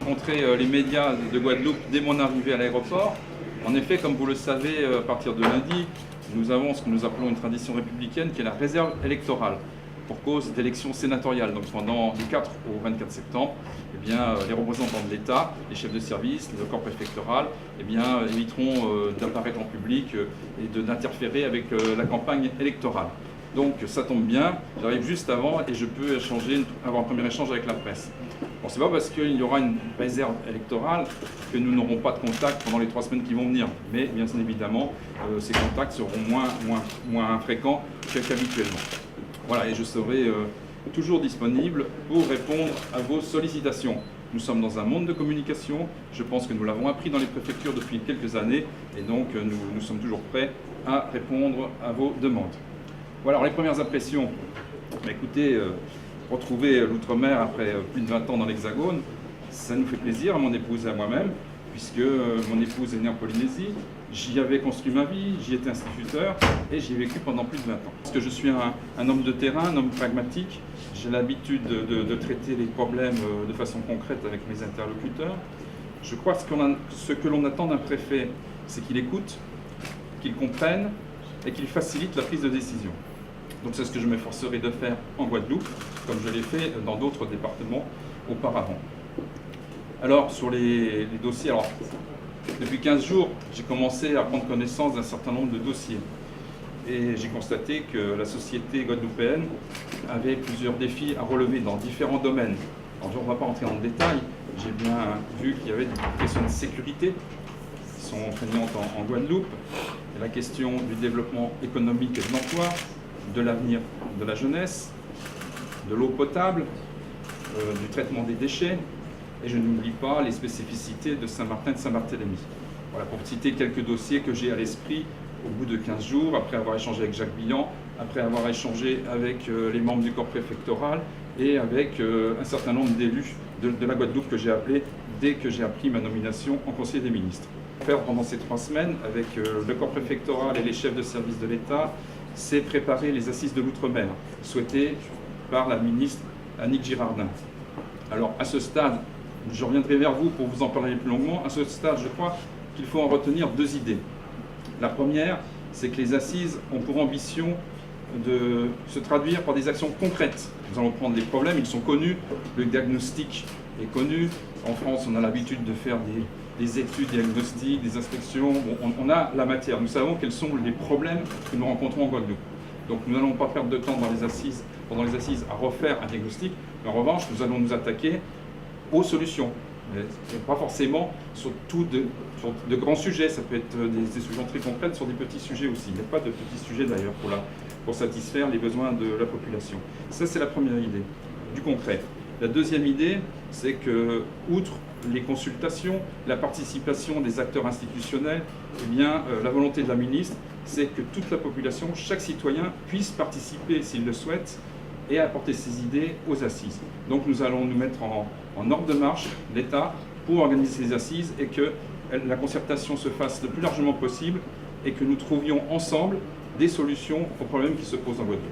rencontré les médias de Guadeloupe dès mon arrivée à l'aéroport. En effet, comme vous le savez, à partir de lundi, nous avons ce que nous appelons une tradition républicaine qui est la réserve électorale pour cause d'élections sénatoriales. Donc pendant du 4 au 24 septembre, eh bien, les représentants de l'État, les chefs de service, le corps préfectoral, eh bien, éviteront d'apparaître en public et d'interférer avec la campagne électorale. Donc ça tombe bien, j'arrive juste avant et je peux avoir un premier échange avec la presse. Bon, c'est pas parce qu'il y aura une réserve électorale que nous n'aurons pas de contact pendant les 3 semaines qui vont venir. Mais bien évidemment, ces contacts seront moins fréquents qu'habituellement. Voilà, et je serai toujours disponible pour répondre à vos sollicitations. Nous sommes dans un monde de communication, je pense que nous l'avons appris dans les préfectures depuis quelques années, et donc nous sommes toujours prêts à répondre à vos demandes. Voilà, alors les premières impressions. Écoutez, retrouver l'outre-mer après plus de 20 ans dans l'Hexagone, ça nous fait plaisir à mon épouse et à moi-même, puisque mon épouse est née en Polynésie, j'y avais construit ma vie, j'y étais instituteur et j'y ai vécu pendant plus de 20 ans. Parce que je suis un homme de terrain, un homme pragmatique, j'ai l'habitude de traiter les problèmes de façon concrète avec mes interlocuteurs. Je crois que ce que l'on attend d'un préfet, c'est qu'il écoute, qu'il comprenne et qu'il facilite la prise de décision. Donc c'est ce que je m'efforcerai de faire en Guadeloupe, comme je l'ai fait dans d'autres départements auparavant. Alors sur les dossiers, depuis 15 jours, j'ai commencé à prendre connaissance d'un certain nombre de dossiers. Et j'ai constaté que la société guadeloupéenne avait plusieurs défis à relever dans différents domaines. Alors on ne va pas rentrer dans le détail, j'ai bien vu qu'il y avait des questions de sécurité qui sont prégnantes en Guadeloupe, et la question du développement économique et de l'emploi, de l'avenir de la jeunesse, de l'eau potable, du traitement des déchets, et je n'oublie pas les spécificités de Saint-Martin et de Saint-Barthélemy. Voilà, pour citer quelques dossiers que j'ai à l'esprit au bout de 15 jours, après avoir échangé avec Jacques Billan, après avoir échangé avec les membres du corps préfectoral et avec un certain nombre d'élus de la Guadeloupe que j'ai appelés dès que j'ai appris ma nomination en Conseil des ministres. Faire pendant ces 3 semaines avec le corps préfectoral et les chefs de service de l'État, c'est préparer les assises de l'outre-mer, souhaitées par la ministre Annick Girardin. Alors à ce stade, je reviendrai vers vous pour vous en parler plus longuement. À ce stade, je crois qu'il faut en retenir 2 idées. La première, c'est que les assises ont pour ambition de se traduire par des actions concrètes. Nous allons prendre les problèmes, ils sont connus, le diagnostic est connu. En France, on a l'habitude de faire des études diagnostiques, des inspections. Bon, on a la matière, nous savons quels sont les problèmes que nous rencontrons en Guadeloupe. Donc nous n'allons pas perdre de temps pendant les assises à refaire un diagnostic, mais en revanche, nous allons nous attaquer aux solutions. Pas forcément sur de grands sujets, ça peut être des solutions très concrètes sur des petits sujets aussi. Il n'y a pas de petits sujets d'ailleurs pour satisfaire les besoins de la population. Ça, c'est la première idée, du concret. La deuxième idée, c'est que, outre les consultations, la participation des acteurs institutionnels, eh bien, la volonté de la ministre, c'est que toute la population, chaque citoyen puisse participer s'il le souhaite et apporter ses idées aux assises. Donc nous allons nous mettre en ordre de marche, l'État, pour organiser ces assises et que la concertation se fasse le plus largement possible et que nous trouvions ensemble des solutions aux problèmes qui se posent en Guadeloupe.